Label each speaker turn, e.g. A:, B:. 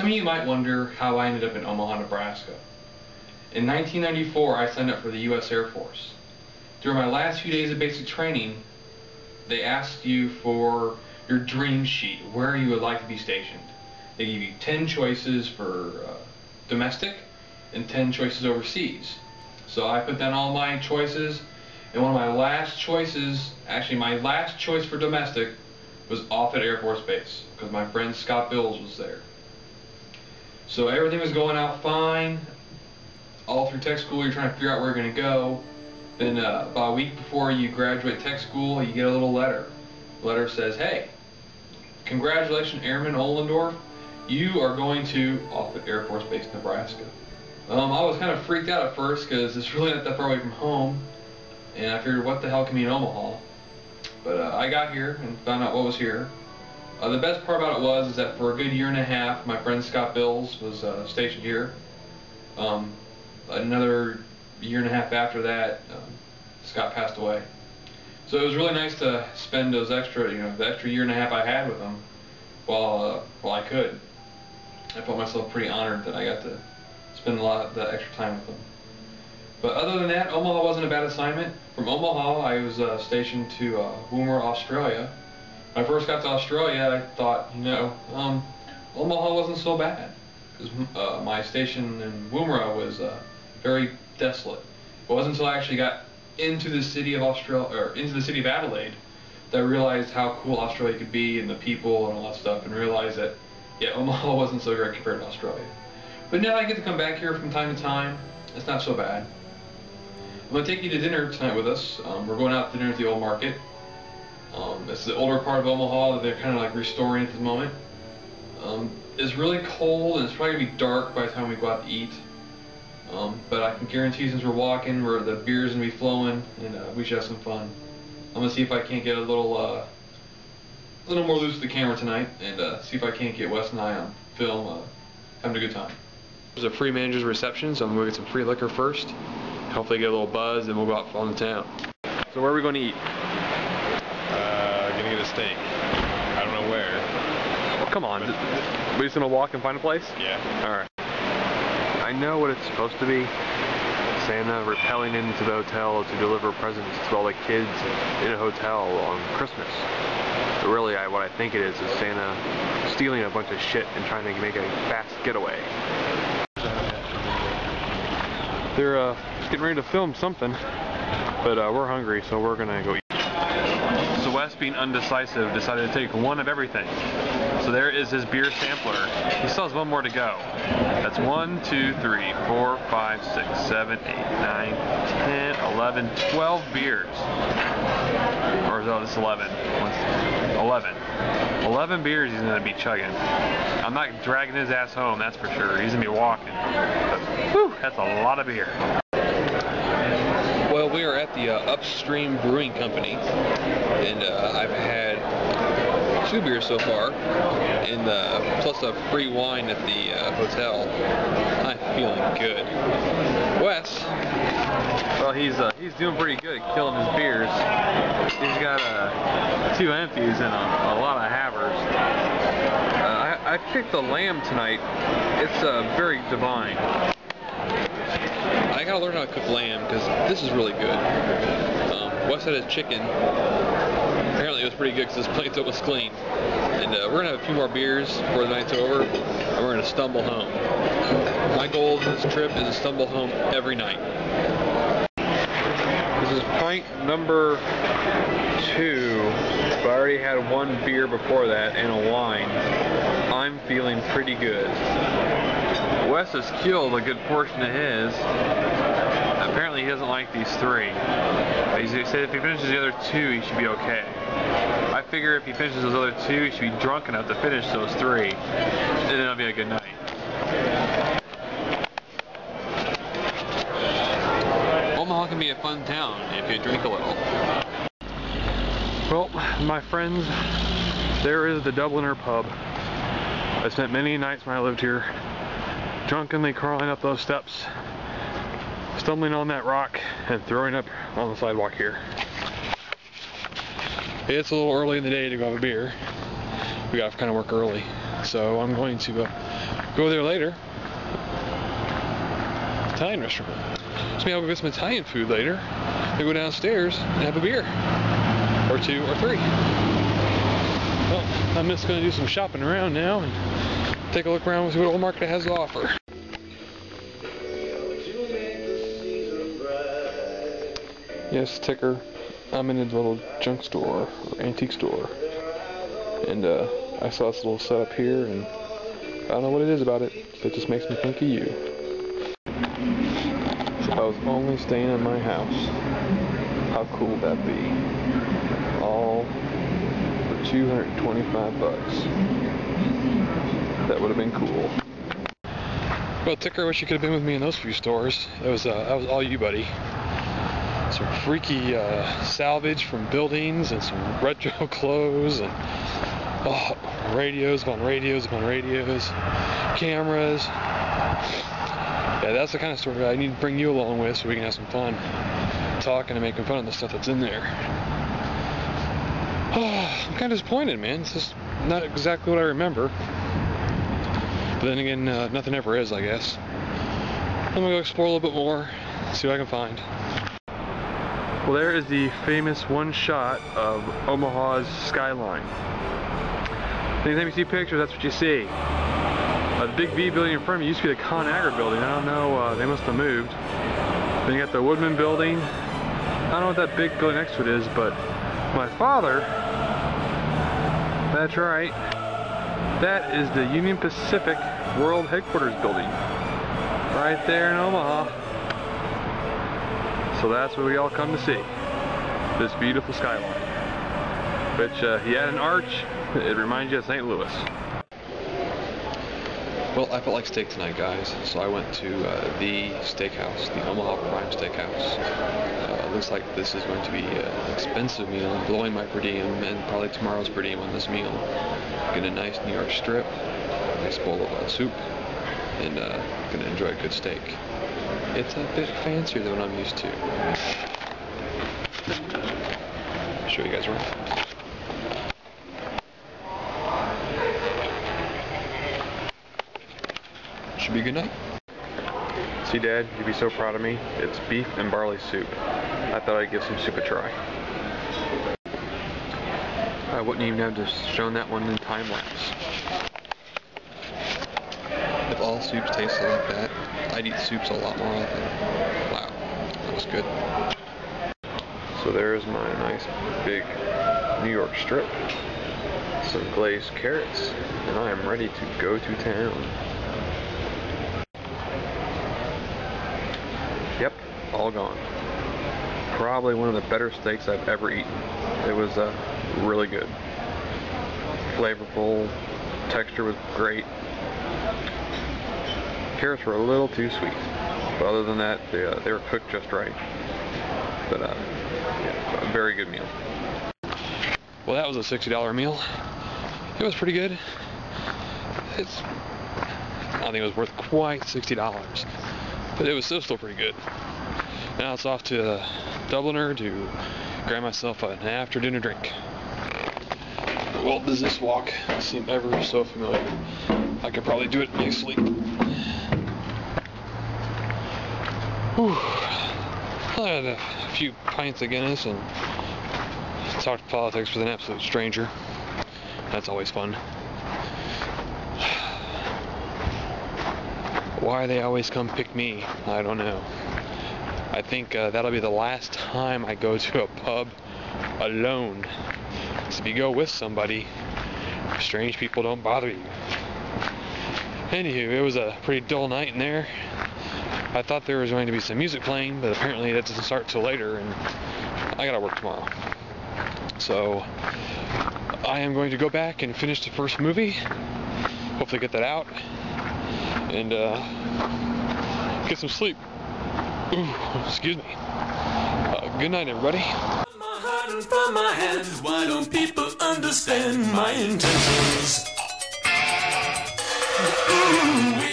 A: Some of you might wonder how I ended up in Omaha, Nebraska. In 1994, I signed up for the U.S. Air Force. During my last few days of basic training, they asked you for your dream sheet, where you would like to be stationed. They give you 10 choices for domestic and 10 choices overseas. So I put down all my choices, and one of my last choices, actually my last choice for domestic, was Offutt Air Force Base, because my friend Scott Bills was there. So everything was going out fine. All through tech school, you're trying to figure out where you're going to go. Then about a week before you graduate tech school, you get a little letter. The letter says, hey, congratulations, Airman Ohlendorf. You are going to Offutt Air Force Base, Nebraska. I was kind of freaked out at first because it's really not that far away from home. And I figured, what the hell can be in Omaha? But I got here and found out what was here. The best part about it is that for a good year and a half, my friend Scott Bills was stationed here. Another year and a half after that, Scott passed away. So it was really nice to spend those extra, the extra year and a half I had with him while I could. I felt myself pretty honored that I got to spend a lot of that extra time with him. But other than that, Omaha wasn't a bad assignment. From Omaha, I was stationed to Woomera, Australia. When I first got to Australia, I thought, Omaha wasn't so bad, because my station in Woomera was very desolate. It wasn't until I actually got into the city of Adelaide that I realized how cool Australia could be and the people and all that stuff, and realized that, yeah, Omaha wasn't so great compared to Australia. But now I get to come back here from time to time. It's not so bad. I'm going to take you to dinner tonight with us. We're going out to dinner at the old market. It's the older part of Omaha that they're kind of like restoring at the moment. It's really cold and it's probably going to be dark by the time we go out to eat. But I can guarantee since we're walking, the beer's going to be flowing, and we should have some fun. I'm going to see if I can't get a little more loose with the camera tonight, and see if I can't get Wes and I on film having a good time. There's a free manager's reception, so I'm going to get some free liquor first. Hopefully get a little buzz, and we'll go out on the town. So where are we going to eat?
B: Gonna get a steak. I don't know where.
A: Well, come on. We're just going to walk and find a place?
B: Yeah.
A: Alright. I know what it's supposed to be. Santa rappelling into the hotel to deliver presents to all the kids in a hotel on Christmas. But really, what I think it is Santa stealing a bunch of shit and trying to make a fast getaway. They're just getting ready to film something, but we're hungry, so we're gonna go eat. So Wes, being undecisive, decided to take one of everything. So there is his beer sampler. He still has one more to go. That's 1, 2, 3, 4, 5, 6, 7, 8, 9, 10, 11, 12 beers. Or no, it's 11. 11. 11 beers he's going to be chugging. I'm not dragging his ass home, that's for sure. He's going to be walking. But, whew, that's a lot of beer. Well, we are at the Upstream Brewing Company, and I've had 2 beers so far, and plus a free wine at the hotel. I'm feeling good. Wes? Well, he's doing pretty good at killing his beers. He's got 2 empties and a lot of halvers. I picked the lamb tonight. It's very divine. I gotta learn how to cook lamb because this is really good. Wes had his chicken. Apparently it was pretty good because his plate was clean. And we're gonna have a few more beers before the night's over, and we're gonna stumble home. My goal this trip is to stumble home every night. This is pint number 2, but I already had 1 beer before that and a wine. I'm feeling pretty good. Wes has killed a good portion of his. Apparently he doesn't like these 3. He said if he finishes the other 2, he should be okay. I figure if he finishes those other 2, he should be drunk enough to finish those 3. And then it'll be a good night. Omaha can be a fun town if you drink a little. Well, my friends, there is the Dubliner pub. I spent many nights when I lived here drunkenly crawling up those steps, stumbling on that rock, and throwing up on the sidewalk here. It's a little early in the day to go have a beer. We got to kind of work early, so I'm going to go there later. Italian restaurant. So maybe I'll go get some Italian food later. Then go downstairs and have a beer. Or 2 or 3. Well, I'm just going to do some shopping around now and take a look around and see what Old Market has to offer. Yes, ticker. I'm in a little junk store or antique store. And I saw this little setup here and I don't know what it is about it, but it just makes me think of you. So if I was only staying in my house, how cool would that be? All for $225 bucks. That would have been cool. Well, Ticker, I wish you could have been with me in those few stores. That was all you, buddy. Some freaky salvage from buildings and some retro clothes and radios upon radios upon radios, cameras. Yeah, that's the kind of store I need to bring you along with so we can have some fun talking and making fun of the stuff that's in there. I'm kind of disappointed, man. It's just not exactly what I remember. But then again, nothing ever is, I guess. I'm gonna go explore a little bit more, see what I can find. Well, there is the famous one shot of Omaha's skyline. Anytime you see pictures, that's what you see. The big V building in front of me used to be the ConAgra building. I don't know, they must have moved. Then you got the Woodman building. I don't know what that big building next to it is, but my father, that's right, that is the Union Pacific World Headquarters building. Right there in Omaha. So that's what we all come to see. This beautiful skyline. Which, he had an arch. It reminds you of St. Louis. Well, I felt like steak tonight, guys, so I went to the steakhouse, the Omaha Prime Steakhouse. Looks like this is going to be an expensive meal, blowing my per diem, and probably tomorrow's per diem on this meal. Get a nice New York strip, a nice bowl of soup, and gonna enjoy a good steak. It's a bit fancier than what I'm used to. I'll show you guys around. Should be a good night. See, Dad, you'd be so proud of me. It's beef and barley soup. I thought I'd give some soup a try. I wouldn't even have just shown that one in time lapse. If all soups tasted like that, I'd eat soups a lot more often. Wow, that was good. So there's my nice big New York strip, some glazed carrots, and I am ready to go to town. Yep, all gone. Probably one of the better steaks I've ever eaten. It was really good. Flavorful, texture was great. Carrots were a little too sweet, but other than that, they were cooked just right. But yeah, a very good meal. Well, that was a $60 meal. It was pretty good. I don't think it was worth quite $60, but it was still pretty good. Now it's off to Dubliner to grab myself an after dinner drink. Well, does this walk seem ever so familiar? I could probably do it in my sleep. Whew. I had a few pints of Guinness and talked politics with an absolute stranger. That's always fun. Why they always come pick me, I don't know. I think that'll be the last time I go to a pub alone. So if you go with somebody, strange people don't bother you. Anywho, it was a pretty dull night in there. I thought there was going to be some music playing, but apparently that doesn't start till later, and I gotta work tomorrow. So I am going to go back and finish the first movie, hopefully get that out, and get some sleep. Ooh, excuse me. Good night, everybody.
C: My heart and from my hands, why don't people understand my intentions? Ooh.